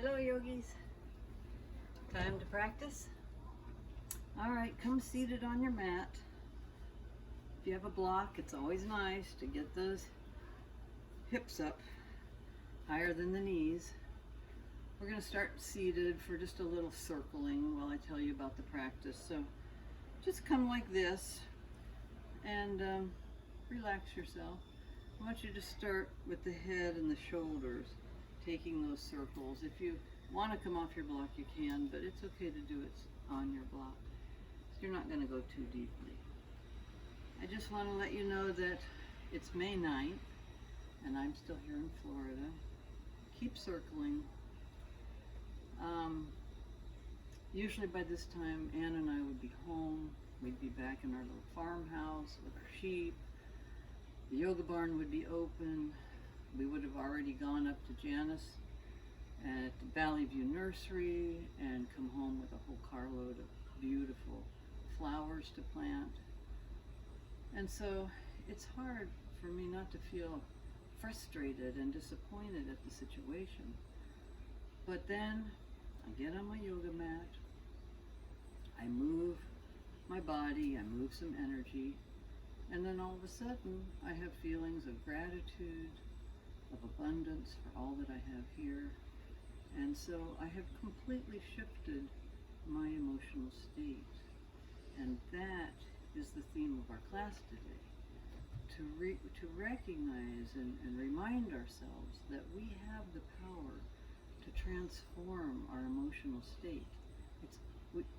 Hello yogis. Time to practice? Alright, come seated on your mat. If you have a block, it's always nice to get those hips up higher than the knees. We're going to start seated for just a little circling while I tell you about the practice. So just come like this and relax yourself. I want you to start with the head and the shoulders, taking those circles. If you want to come off your block, you can, but it's okay to do it on your block. You're not going to go too deeply. I just want to let you know that it's May 9th, and I'm still here in Florida. Keep circling. Usually by this time, Ann and I would be home. We'd be back in our little farmhouse with our sheep. The yoga barn would be open. We would have already gone up to Janice at Valley View Nursery and come home with a whole carload of beautiful flowers to plant. And so it's hard for me not to feel frustrated and disappointed at the situation. But then I get on my yoga mat, I move my body, I move some energy, and then all of a sudden I have feelings of gratitude, of abundance for all that I have here. And so I have completely shifted my emotional state. And that is the theme of our class today. To recognize and remind ourselves that we have the power to transform our emotional state.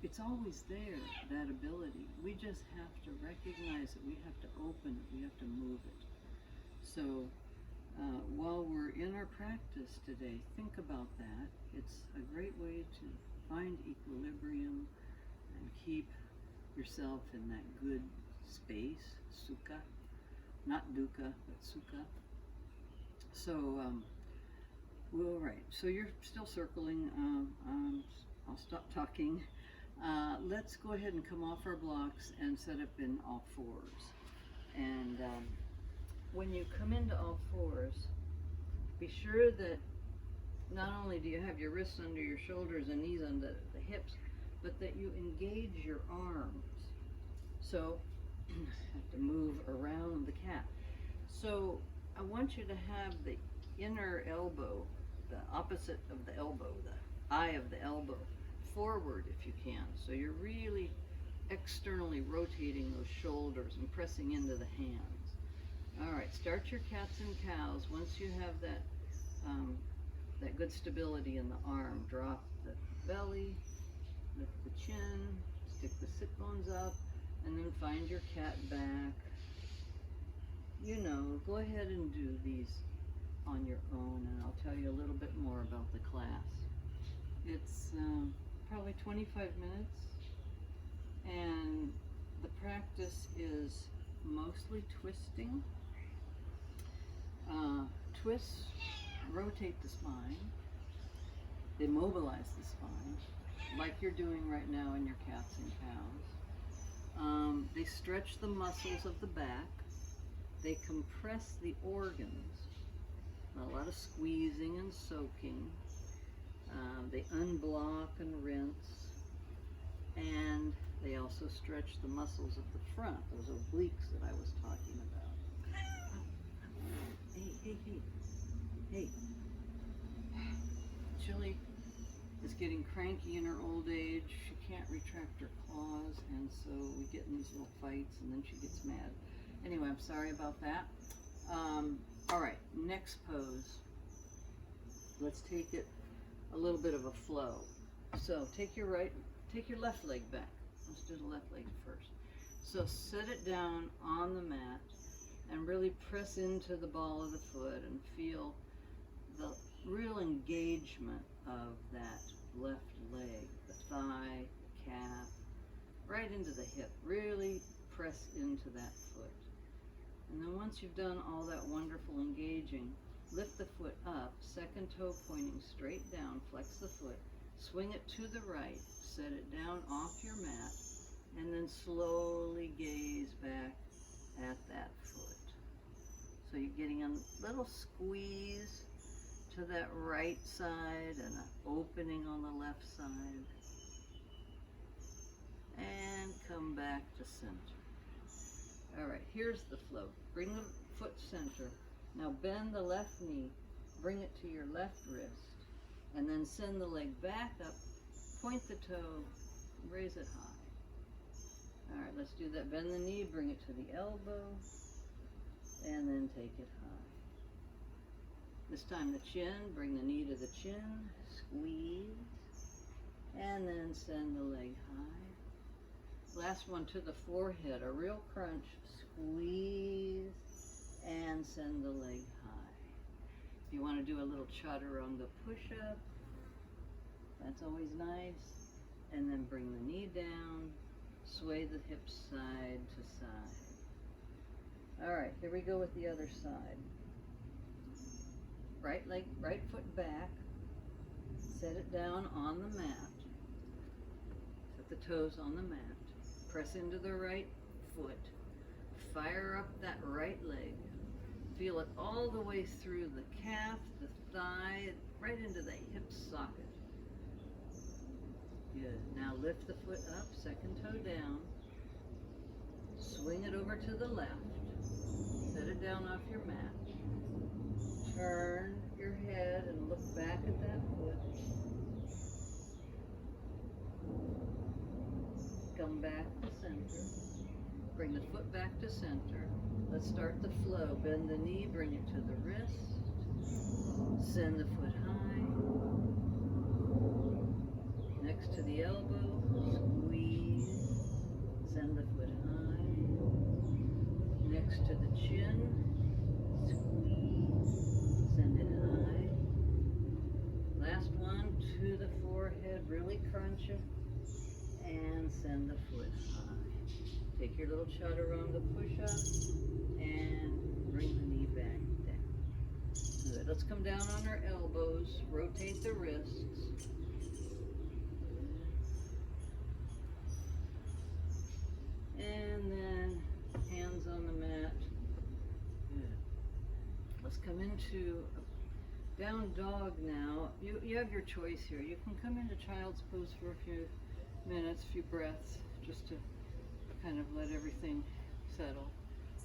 It's always there, that ability. We just have to recognize it. We have to open it. We have to move it. So while we're in our practice today, think about that. It's a great way to find equilibrium and keep yourself in that good space, sukha, not dukkha, but sukha. So, right, so you're still circling. I'll stop talking. Let's go ahead and come off our blocks and set up in all fours. And when you come into all fours, be sure that not only do you have your wrists under your shoulders and knees under the hips, but that you engage your arms. So you have to move around the cat. So I want you to have the inner elbow, the opposite of the elbow, the eye of the elbow, forward if you can. So you're really externally rotating those shoulders and pressing into the hands. All right, start your cats and cows. Once you have that that good stability in the arm, drop the belly, lift the chin, stick the sit bones up, and then find your cat back. You know, go ahead and do these on your own, and I'll tell you a little bit more about the class. It's probably 25 minutes, and the practice is mostly twisting. Twists rotate the spine, they mobilize the spine, like you're doing right now in your cats and cows. They stretch the muscles of the back, they compress the organs, a lot of squeezing and soaking. They unblock and rinse, and they also stretch the muscles of the front, those obliques that I was talking about. Hey. Chili is getting cranky in her old age. She can't retract her claws, and so we get in these little fights, and then she gets mad. Anyway, I'm sorry about that. All right, next pose. Let's take it a little bit of a flow. So take your left leg back. Let's do the left leg first. So set it down on the mat and really press into the ball of the foot and feel the real engagement of that left leg, the thigh, the calf, right into the hip. Really press into that foot. And then once you've done all that wonderful engaging, lift the foot up, second toe pointing straight down, flex the foot, swing it to the right, set it down off your mat, and then slowly gaze back at that foot. So you're getting a little squeeze to to that right side and an opening on the left side. And come back to center. All right, here's the flow. Bring the foot center. Now bend the left knee, bring it to your left wrist, and then send the leg back up, point the toe, raise it high. All right, let's do that. Bend the knee, bring it to the elbow, and then take it high. This time the chin, bring the knee to the chin, squeeze, and then send the leg high. Last one to the forehead, a real crunch, squeeze, and send the leg high. If you want to do a little chaturanga push-up, that's always nice. And then bring the knee down, sway the hips side to side. All right, here we go with the other side. Right leg, right foot back, set it down on the mat, set the toes on the mat, press into the right foot, fire up that right leg, feel it all the way through the calf, the thigh, right into the hip socket. Good. Now lift the foot up, second toe down, swing it over to the left, set it down off your mat, turn your head and look back at that foot, come back to center, bring the foot back to center. Let's start the flow. Bend the knee, bring it to the wrist, send the foot high, next to the elbow, squeeze, send the foot high, next to the chin, squeeze, send it high. Last one to the forehead, really crunch it, and send the foot high. Take your little chaturanga push-up and bring the knee back down. Good. Let's come down on our elbows, rotate the wrists. And then hands on the mat. Good. Let's come into a down dog now. You have your choice here. You can come into child's pose for a few minutes, a few breaths, just to kind of let everything settle.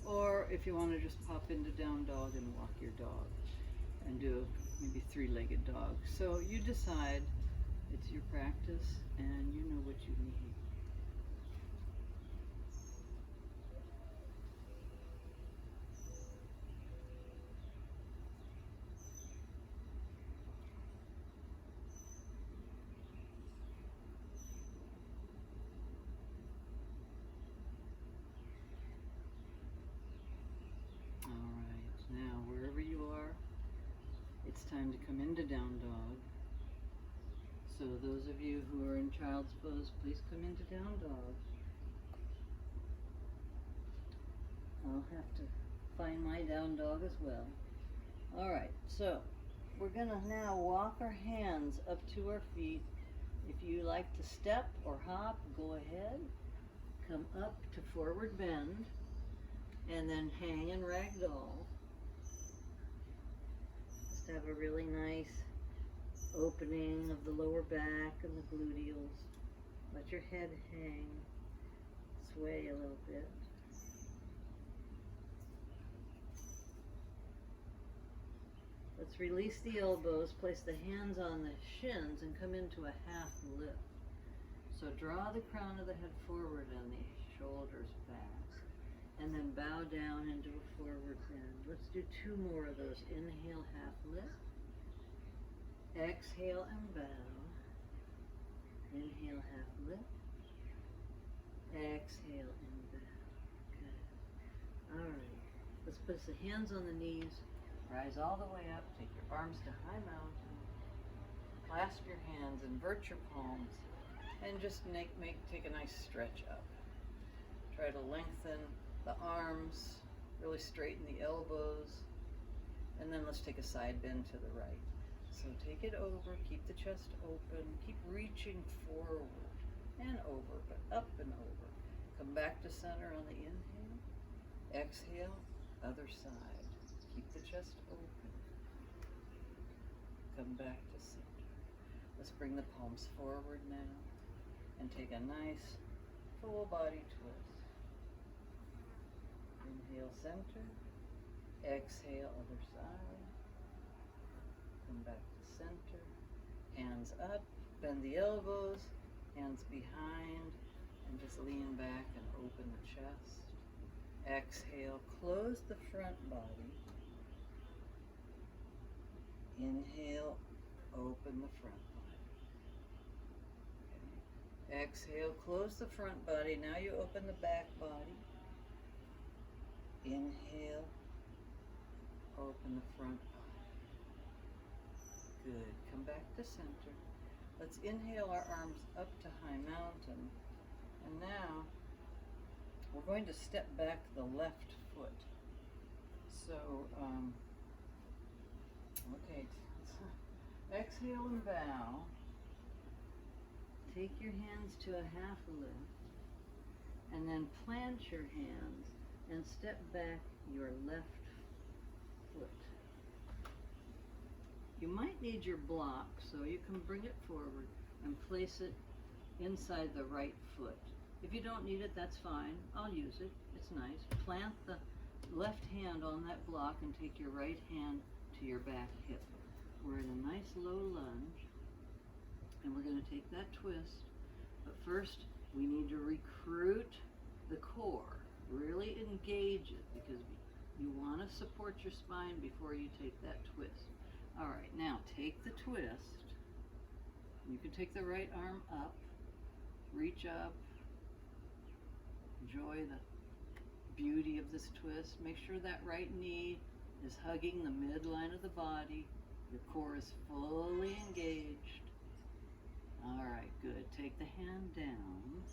Or if you want to just pop into down dog and walk your dog and do maybe three-legged dog. So you decide. It's your practice and you know what you need. Now, wherever you are, it's time to come into down dog. So those of you who are in child's pose, please come into down dog. I'll have to find my down dog as well. All right, so we're gonna now walk our hands up to our feet. If you like to step or hop, go ahead. Come up to forward bend, and then hang and ragdoll. Have a really nice opening of the lower back and the gluteals. Let your head hang, sway a little bit. Let's release the elbows, place the hands on the shins and come into a half lift. So draw the crown of the head forward and the shoulders back. And then bow down into a forward bend. Let's do two more of those. Inhale, half lift. Exhale and bow. Inhale, half lift. Exhale and bow. Good. All right. Let's place the hands on the knees. Rise all the way up. Take your arms to high mountain. Clasp your hands. Invert your palms. And just take a nice stretch up. Try to lengthen the arms, really straighten the elbows, and then let's take a side bend to the right. So take it over, keep the chest open, keep reaching forward and over, but up and over. Come back to center on the inhale, exhale, other side. Keep the chest open. Come back to center. Let's bring the palms forward now and take a nice full body twist. Inhale, center. Exhale, other side. Come back to center. Hands up, bend the elbows, hands behind, and just lean back and open the chest. Exhale, close the front body. Inhale, open the front body. Okay. Exhale, close the front body. Now you open the back body. Inhale, open the front body. Good. Come back to center. Let's inhale our arms up to high mountain. And now we're going to step back the left foot. So, okay, exhale and bow. Take your hands to a half lift, and then plant your hands and step back your left foot. You might need your block, so you can bring it forward and place it inside the right foot. If you don't need it, that's fine. I'll use it. It's nice. Plant the left hand on that block and take your right hand to your back hip. We're in a nice low lunge, and we're going to take that twist. But first, we need to recruit the core. Really engage it, because you want to support your spine before you take that twist. All right, now take the twist. You can take the right arm up, reach up, enjoy the beauty of this twist. Make sure that right knee is hugging the midline of the body. Your core is fully engaged. All right, good. Take the hand down.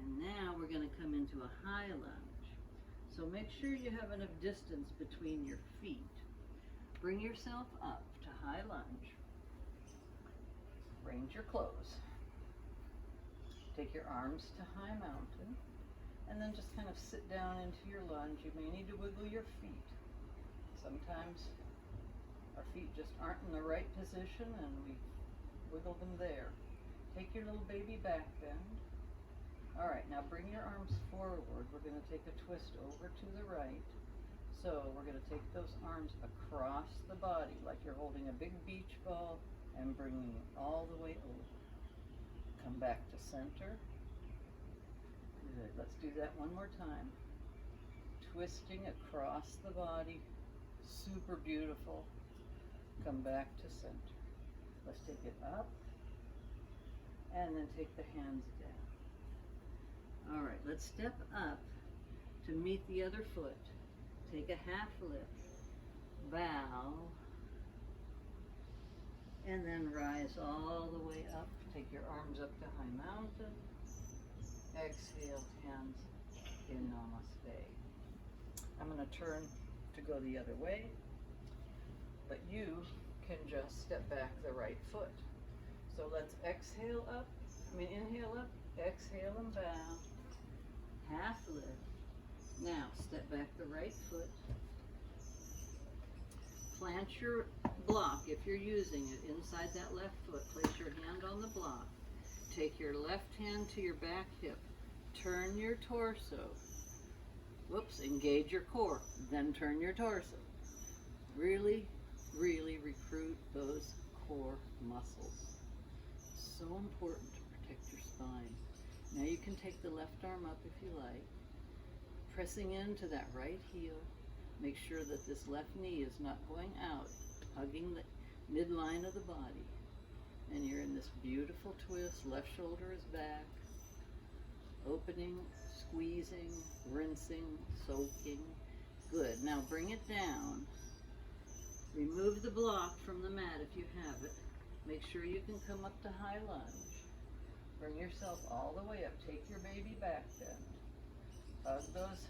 And now we're going to come into a high lunge. So make sure you have enough distance between your feet. Bring yourself up to high lunge. Range your clothes. Take your arms to high mountain. And then just kind of sit down into your lunge. You may need to wiggle your feet. Sometimes our feet just aren't in the right position and we wiggle them there. Take your little baby back bend. All right, now bring your arms forward. We're going to take a twist over to the right. So we're going to take those arms across the body like you're holding a big beach ball and bringing it all the way over. Come back to center. Good. Let's do that one more time. Twisting across the body. Super beautiful. Come back to center. Let's take it up and then take the hands down. All right, let's step up to meet the other foot. Take a half lift, bow, and then rise all the way up. Take your arms up to high mountain. Exhale, hands in namaste. I'm going to turn to go the other way, but you can just step back the right foot. So let's inhale up, exhale and bow, half lift. Now step back the right foot. Plant your block, if you're using it, inside that left foot. Place your hand on the block. Take your left hand to your back hip. Turn your torso. Whoops, engage your core. Then turn your torso. Really, really recruit those core muscles. So important to protect your spine. Now you can take the left arm up if you like. Pressing into that right heel. Make sure that this left knee is not going out, hugging the midline of the body. And you're in this beautiful twist. Left shoulder is back. Opening, squeezing, rinsing, soaking. Good. Now bring it down. Remove the block from the mat if you have it. Make sure you can come up to high lunge. Bring yourself all the way up. Take your baby back bend. Hug those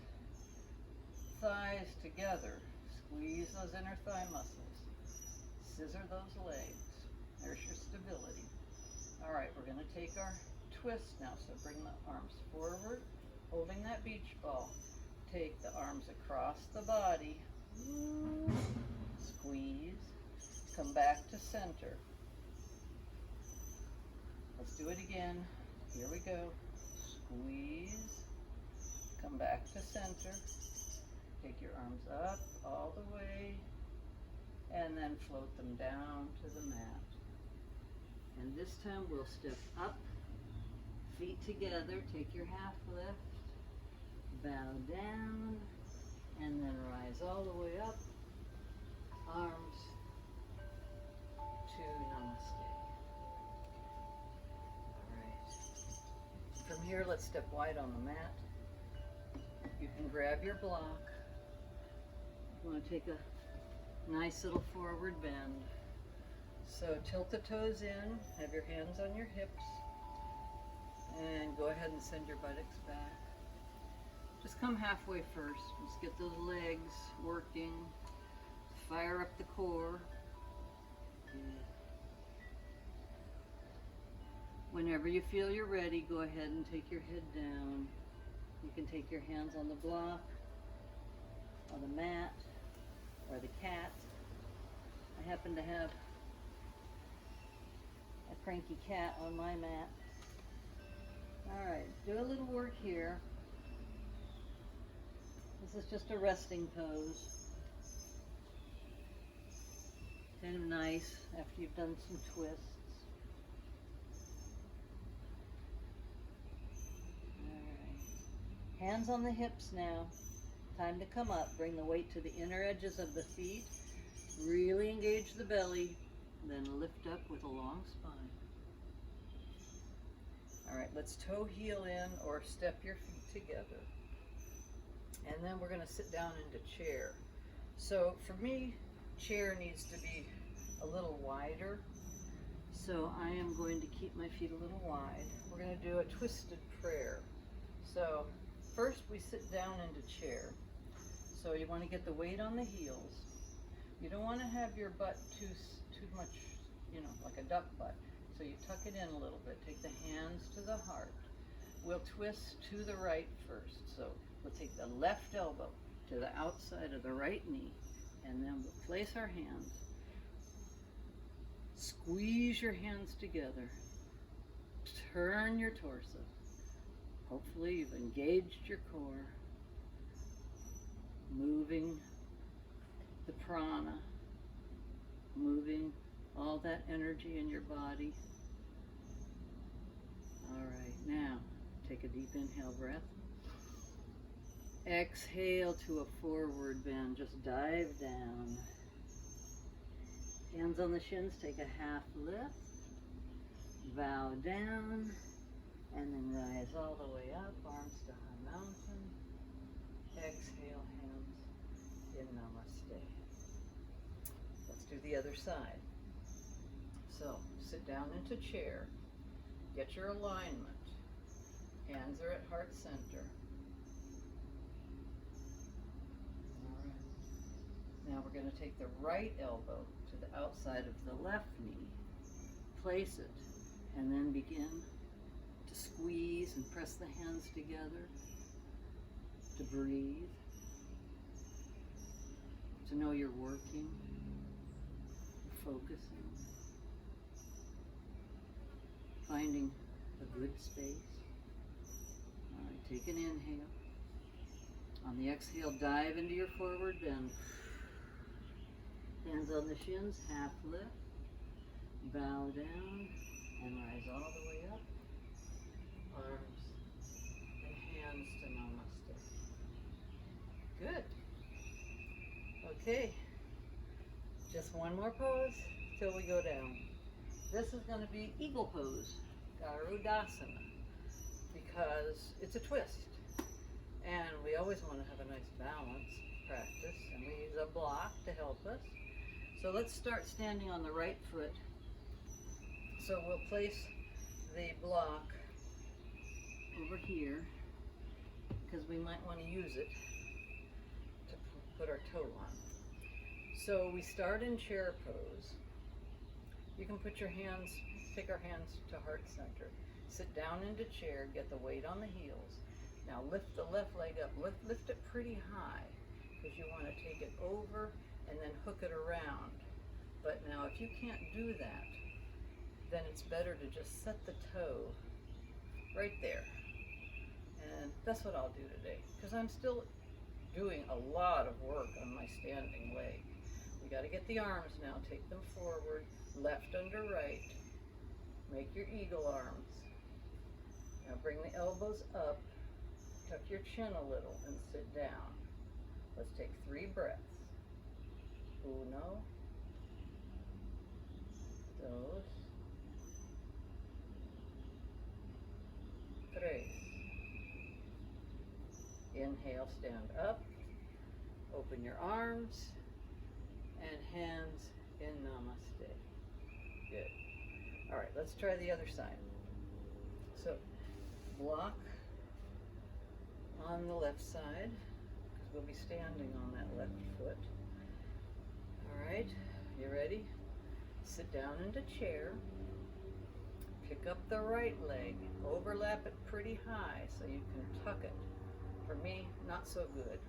thighs together. Squeeze those inner thigh muscles. Scissor those legs. There's your stability. All right, we're going to take our twist now. So bring the arms forward, holding that beach ball. Take the arms across the body. Squeeze. come back to center. Let's do it again. Here we go. Squeeze, come back to center. Take your arms up all the way, and then float them down to the mat. And this time we'll step up, feet together, take your half lift, bow down, and then rise all the way up, arms to namaste. All right. From here, let's step wide on the mat. You can grab your block. You want to take a nice little forward bend. So tilt the toes in, have your hands on your hips, and go ahead and send your buttocks back. Just come halfway first. Let's get those legs working. Fire up the core. Whenever you feel you're ready, go ahead and take your head down. You can take your hands on the block, on the mat, or the cat. I happen to have a cranky cat on my mat. All right, do a little work here. This is just a resting pose. Kind of nice after you've done some twists. Hands on the hips now. Time to come up. Bring the weight to the inner edges of the feet. Really engage the belly. Then lift up with a long spine. All right, let's toe heel in or step your feet together. And then we're going to sit down into chair. So for me, chair needs to be a little wider. So I am going to keep my feet a little wide. We're going to do a twisted prayer. So first, we sit down into chair. So you want to get the weight on the heels. You don't want to have your butt too much, like a duck butt. So you tuck it in a little bit. Take the hands to the heart. We'll twist to the right first. So we'll take the left elbow to the outside of the right knee, and then we'll place our hands. Squeeze your hands together. Turn your torso. Hopefully you've engaged your core, moving the prana, moving all that energy in your body. All right, now take a deep inhale breath. Exhale to a forward bend, just dive down. Hands on the shins, take a half lift, bow down, and then rise all the way up, arms to high mountain. Exhale, hands in namaste. Let's do the other side. So sit down into chair. Get your alignment. Hands are at heart center. All right. Now we're going to take the right elbow to the outside of the left knee. Place it, and then begin to squeeze and press the hands together, to breathe, to know you're working, focusing, finding a good space. All right, take an inhale. On the exhale, dive into your forward bend. Hands on the shins, half lift, bow down, and rise all the way up. Arms and hands to namaste. Good. Okay. Just one more pose till we go down. This is going to be eagle pose, Garudasana, because it's a twist. And we always want to have a nice balance practice, and we use a block to help us. So let's start standing on the right foot. So we'll place the block over here, because we might want to use it to put our toe on. So we start in chair pose. You can put your hands, take our hands to heart center. Sit down into chair, get the weight on the heels. Now lift the left leg up, lift it pretty high, because you want to take it over and then hook it around. But now if you can't do that, then it's better to just set the toe right there. And that's what I'll do today, because I'm still doing a lot of work on my standing leg. We got to get the arms now. Take them forward, left under right. Make your eagle arms. Now bring the elbows up, tuck your chin a little, and sit down. Let's take 3 breaths. Uno, dos, tres. Inhale, stand up, open your arms, and hands in namaste. Good. All right, let's try the other side. So, block on the left side, because we'll be standing on that left foot. All right, you ready? Sit down into chair. Pick up the right leg, overlap it pretty high so you can tuck it. For me, not so good,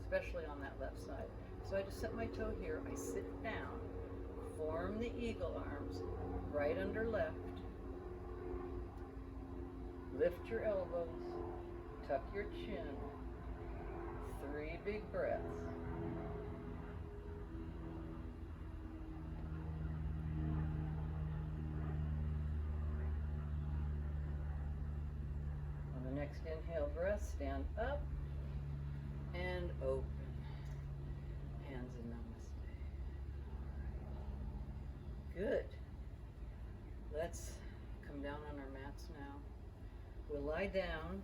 especially on that left side. So I just set my toe here, I sit down, form the eagle arms, right under left. Lift your elbows, tuck your chin. 3 big breaths. On the next inhale breath, stand up and open. Hands in namaste. All right. Good. Let's come down on our mats now. We'll lie down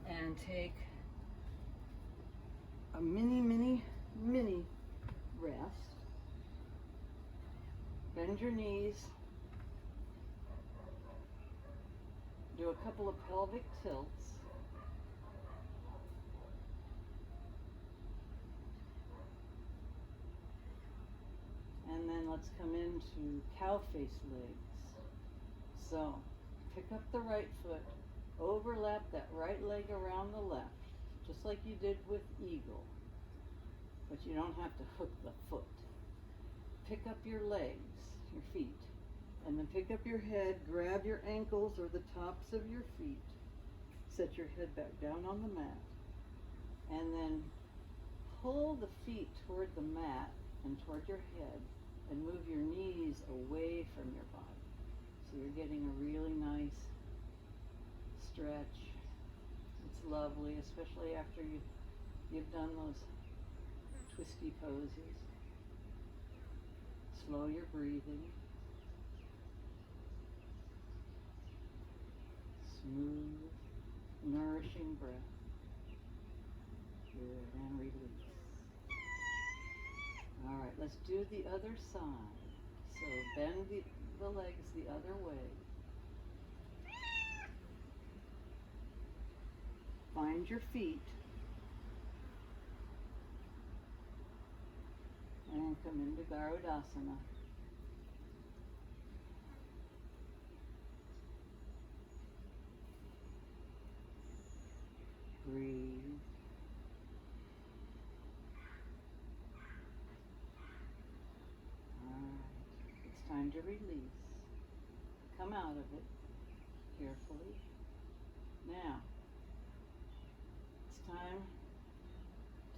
and take a mini rest. Bend your knees. Do a couple of pelvic tilts. And then let's come into cow face legs. So, pick up the right foot, overlap that right leg around the left, just like you did with eagle. But you don't have to hook the foot. Pick up your legs, your feet, and then pick up your head, grab your ankles or the tops of your feet. Set your head back down on the mat. And then pull the feet toward the mat and toward your head, and move your knees away from your body. So you're getting a really nice stretch. It's lovely, especially after you've done those twisty poses. Slow your breathing. Smooth, nourishing breath. Good, and release. All right, let's do the other side. So bend the legs the other way. Find your feet. And come into Garudasana. Breathe. Time to release. Come out of it carefully. Now, it's time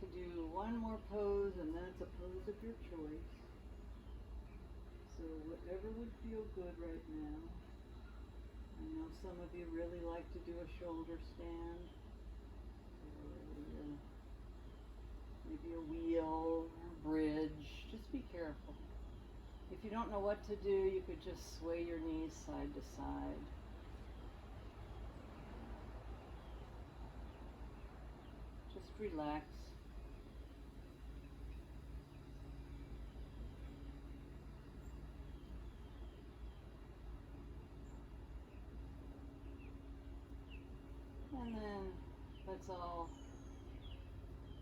to do one more pose, and then it's a pose of your choice. So whatever would feel good right now. I know some of you really like to do a shoulder stand, or maybe a wheel, or a bridge. Just be careful. If you don't know what to do, you could just sway your knees side to side. Just relax. And then let's all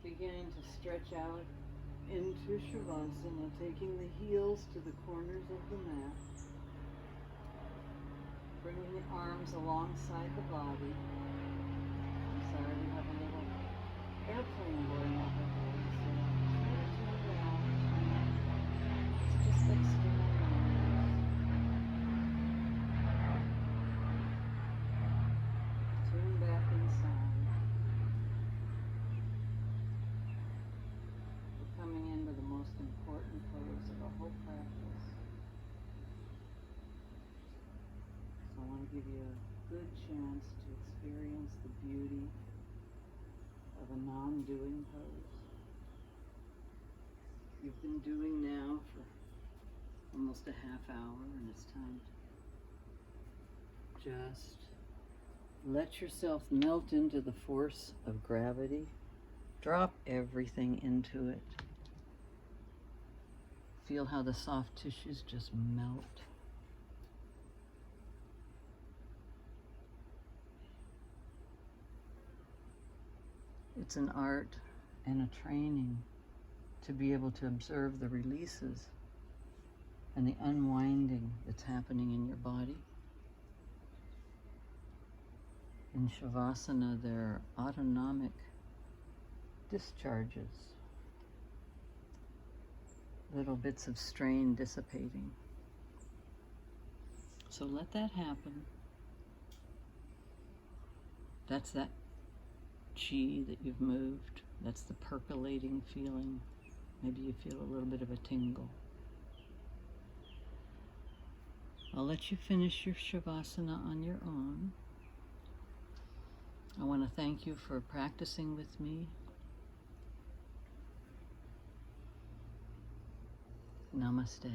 begin to stretch out into Shavasana, taking the heels to the corners of the mat, bringing the arms alongside the body. I'm sorry, we have a little airplane going overhead, so try to tune down. the whole practice. So I want to give you a good chance to experience the beauty of a non-doing pose. You've been doing now for almost a half hour, and it's time to just let yourself melt into the force of gravity. Drop everything into it. Feel how the soft tissues just melt. It's an art and a training to be able to observe the releases and the unwinding that's happening in your body. In Shavasana, there are autonomic discharges, little bits of strain dissipating. So let that happen. That's that chi that you've moved. That's the percolating feeling. Maybe you feel a little bit of a tingle. I'll let you finish your Shavasana on your own. I want to thank you for practicing with me. Namaste.